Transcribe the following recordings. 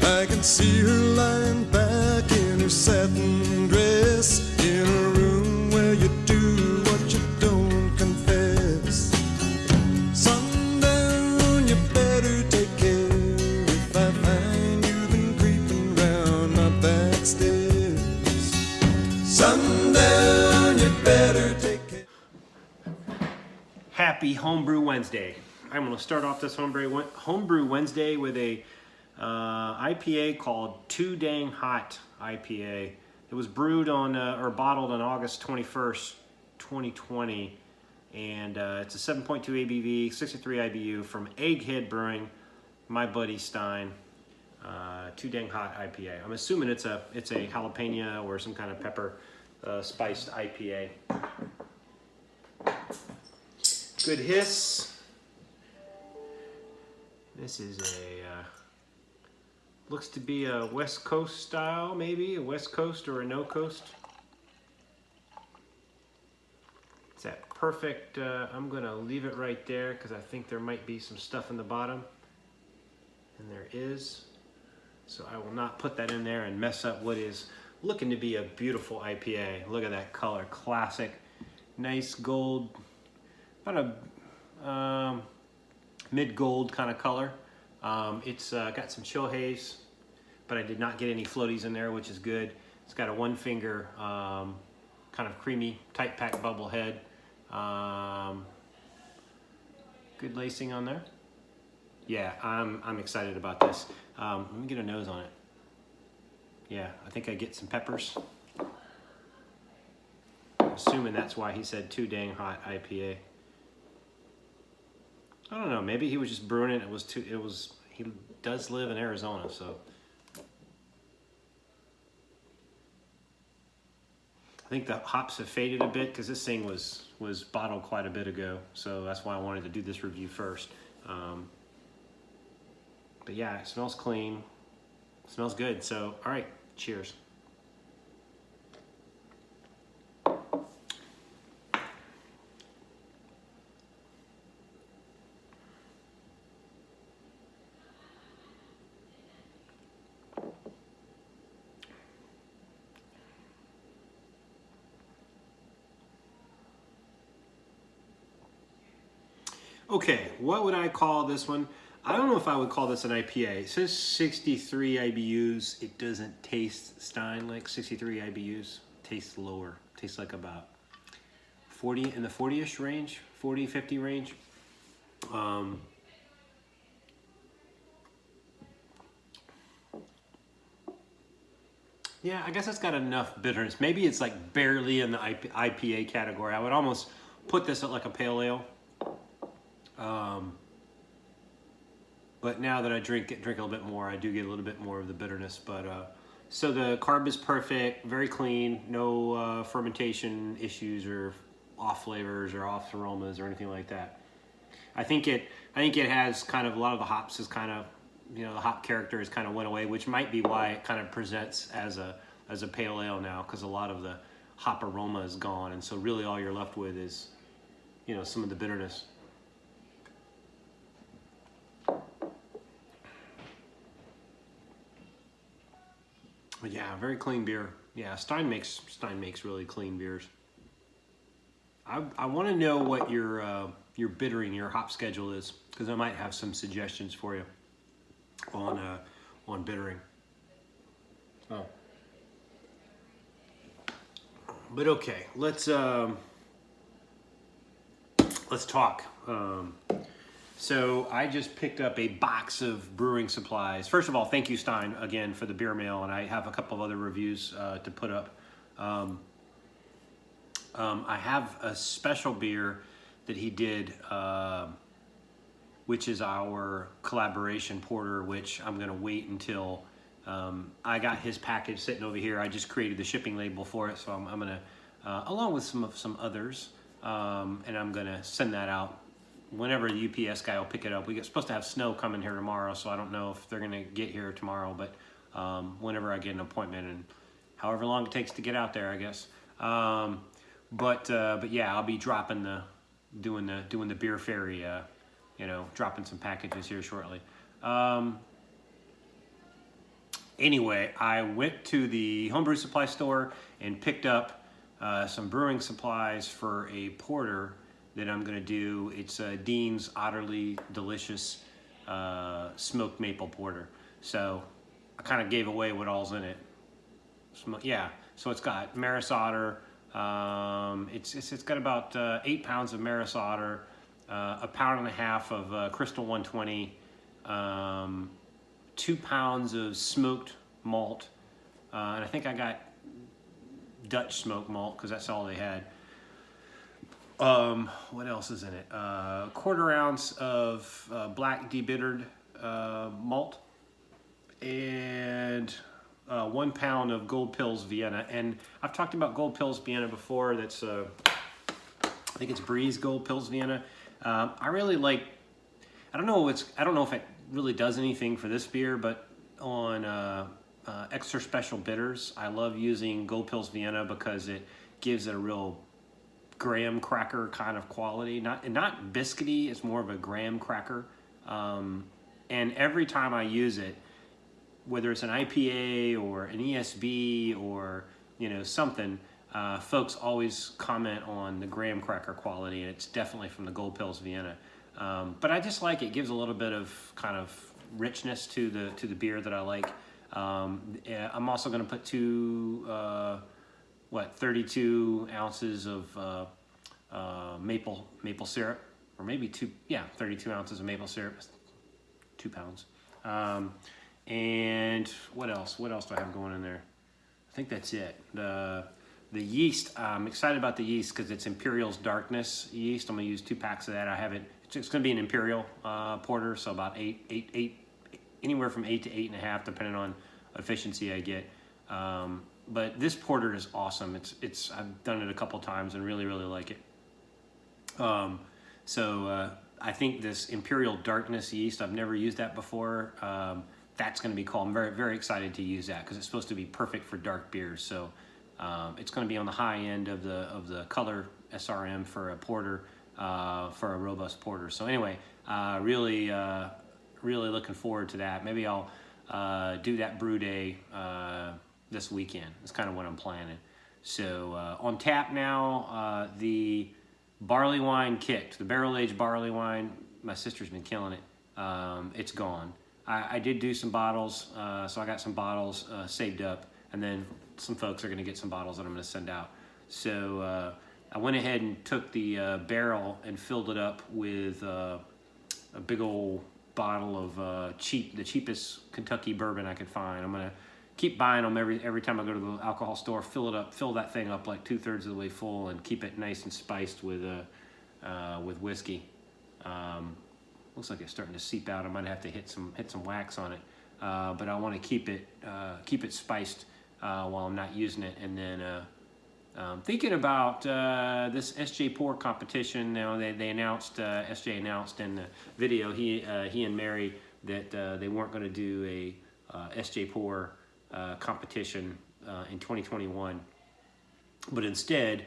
I can see her lying back in her satin dress, in a room where you do what you don't confess. Sundown, you better take care if I find you've been creeping round my back stairs. Sundown, you better take care. Happy Homebrew Wednesday. I'm going to start off this Homebrew Wednesday with a IPA called Too Dang Hot IPA. It was brewed on or bottled on August 21st, 2020, and it's a 7.2 ABV, 63 IBU from Egghead Brewing, my buddy Stein. Too Dang Hot IPA. I'm assuming it's a jalapeno or some kind of pepper spiced IPA. Good hiss. This is looks to be a West Coast style, maybe a West Coast or a no coast. It's that perfect, I'm gonna leave it right there because I think there might be some stuff in the bottom, and there is. So I will not put that in there and mess up what is looking to be a beautiful IPA. Look at that color, classic, nice gold, about a mid-gold kind of color. It's got some chill haze, but I did not get any floaties in there, which is good. It's got a one finger kind of creamy tight pack bubble head. Good lacing on there. Yeah, I'm excited about this. Let me get a nose on it. Yeah, I think I get some peppers. I'm assuming that's why he said Too Dang Hot IPA. I don't know, maybe he was just brewing it. He does live in Arizona, so. I think the hops have faded a bit because this thing was bottled quite a bit ago. So that's why I wanted to do this review first. But yeah, it smells clean. It smells good. So, all right, cheers. Okay, what would I call this one? I don't know if I would call this an IPA. It says 63 IBUs. It doesn't taste, Stein, like 63 IBUs. It tastes lower. It tastes like about 40, in the 40-ish range, 40, 50 range. Yeah, I guess it's got enough bitterness. Maybe it's like barely in the IPA category. I would almost put this at like a pale ale. But now that I drink a little bit more, I do get a little bit more of the bitterness. But so the carb is perfect, very clean, no fermentation issues or off flavors or off aromas or anything like that. I think it has kind of a lot of the hops is kind of, the hop character has kind of went away, which might be why it kind of presents as a pale ale now, because a lot of the hop aroma is gone, and so really all you're left with is, some of the bitterness. But yeah, very clean beer. Yeah, Stein makes really clean beers. I want to know what your bittering, your hop schedule is, because I might have some suggestions for you on bittering. Oh, but okay, let's talk. So I just picked up a box of brewing supplies. First of all, thank you, Stein, again for the beer mail, and I have a couple of other reviews to put up. I have a special beer that he did, which is our collaboration porter, which I'm going to wait until I got his package sitting over here. I just created the shipping label for it, so I'm going to, along with some others, and I'm going to send that out whenever the UPS guy will pick it up. We're supposed to have snow coming here tomorrow, so I don't know if they're going to get here tomorrow, but whenever I get an appointment, and however long it takes to get out there, I guess. But yeah, I'll be doing the beer ferry, dropping some packages here shortly. Anyway, I went to the homebrew supply store and picked up some brewing supplies for a porter that I'm gonna do. It's Dean's Utterly Delicious smoked maple porter. So I kind of gave away what all's in it. Yeah, so it's got Maris Otter. It's got about 8 pounds of Maris Otter, a pound and a half of Crystal 120, 2 pounds of smoked malt, and I think I got Dutch smoked malt because that's all they had. What else is in it? 1/4 ounce of black debittered malt, and 1 pound of Gold Pills Vienna. And I've talked about Gold Pills Vienna before. That's I think it's Breeze Gold Pills Vienna. I really like. I don't know if it really does anything for this beer, but on extra special bitters, I love using Gold Pills Vienna because it gives it a real graham cracker kind of quality. Not biscuity. It's more of a graham cracker. And every time I use it, whether it's an IPA or an ESB or something, folks always comment on the graham cracker quality, and it's definitely from the Gold Pills Vienna. But I just like it. It gives a little bit of kind of richness to the beer that I like. I'm also going to put 32 ounces of maple syrup, or maybe 32 ounces of maple syrup, 2 pounds. And what else? What else do I have going in there? I think that's it. The yeast, I'm excited about the yeast because it's Imperial's Darkness yeast. I'm going to use 2 packs of that. I have it. It's going to be an Imperial porter, so about 8, anywhere from 8 to 8.5, depending on efficiency I get. But this porter is awesome. I've done it a couple times and really like it. So I think this Imperial Darkness yeast, I've never used that before. That's going to be cool. I'm very excited to use that because it's supposed to be perfect for dark beers. So it's going to be on the high end of the color SRM for a porter, for a robust porter. So anyway, really looking forward to that. Maybe I'll do that brew day this weekend. That's kind of what I'm planning. So on tap now, the barley wine kicked. The barrel-aged barley wine, my sister's been killing it. It's gone. I did do some bottles, so I got some bottles saved up, and then some folks are going to get some bottles that I'm going to send out. So I went ahead and took the barrel and filled it up with a big old bottle of the cheapest Kentucky bourbon I could find. I'm going to keep buying them every time I go to the alcohol store. Fill that thing up like 2/3 of the way full, and keep it nice and spiced with whiskey. Looks like it's starting to seep out. I might have to hit some wax on it, but I want to keep it spiced while I'm not using it. And then thinking about this SJ Pour competition. Now they announced, SJ announced in the video, he and Mary, that they weren't going to do a SJ Pour competition in 2021, but instead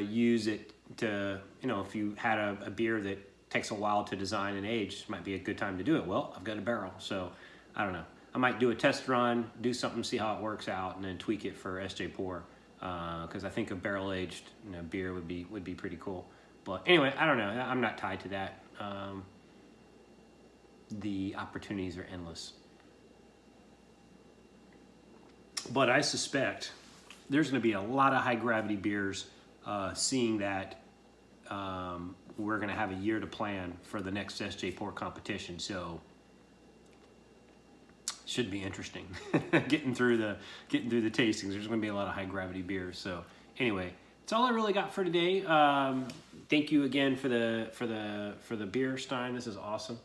use it to, if you had a beer that takes a while to design and age, might be a good time to do it. Well, I've got a barrel, so I don't know. I might do a test run, do something, see how it works out, and then tweak it for SJ Pour, because I think a barrel-aged beer would be pretty cool. But anyway, I don't know. I'm not tied to that. The opportunities are endless. But I suspect there's going to be a lot of high-gravity beers, seeing that we're going to have a year to plan for the next SJ Pour competition. So should be interesting. getting through the tastings. There's going to be a lot of high-gravity beers. So anyway, that's all I really got for today. Thank you again for the beer stein. This is awesome.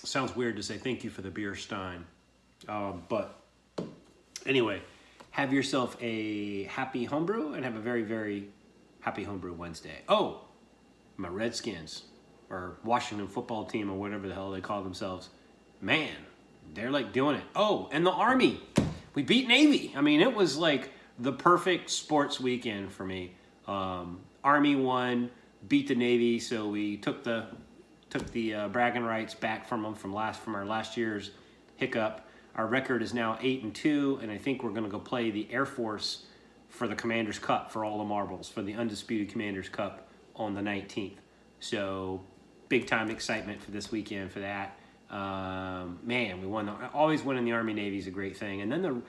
Sounds weird to say thank you for the beer stein, but anyway, have yourself a happy homebrew and have a very happy homebrew Wednesday. Oh, my Redskins, or Washington football team, or whatever the hell they call themselves, man, they're like doing it. Oh, and the Army, we beat Navy. I mean, it was like the perfect sports weekend for me. Army won, beat the Navy, so we took the took the bragging rights back from them from our last year's hiccup. Our record is now 8-2, and I think we're going to go play the Air Force for the Commanders Cup for all the marbles, for the Undisputed Commanders Cup on the 19th. So big time excitement for this weekend for that. Man, we won. Always winning the Army Navy is a great thing. And then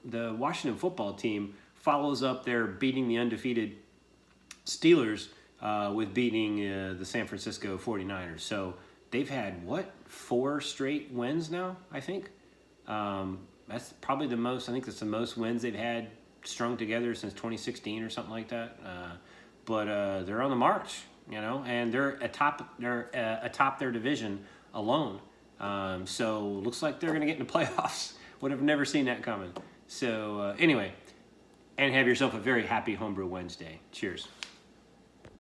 the Washington football team follows up their beating the undefeated Steelers with beating the San Francisco 49ers. So they've had, 4 straight wins now, I think. That's probably the most. I think that's the most wins they've had strung together since 2016 or something like that. But they're on the march, and they're atop their division alone. So looks like they're going to get into playoffs. Would have never seen that coming. So anyway, and have yourself a very happy Homebrew Wednesday. Cheers.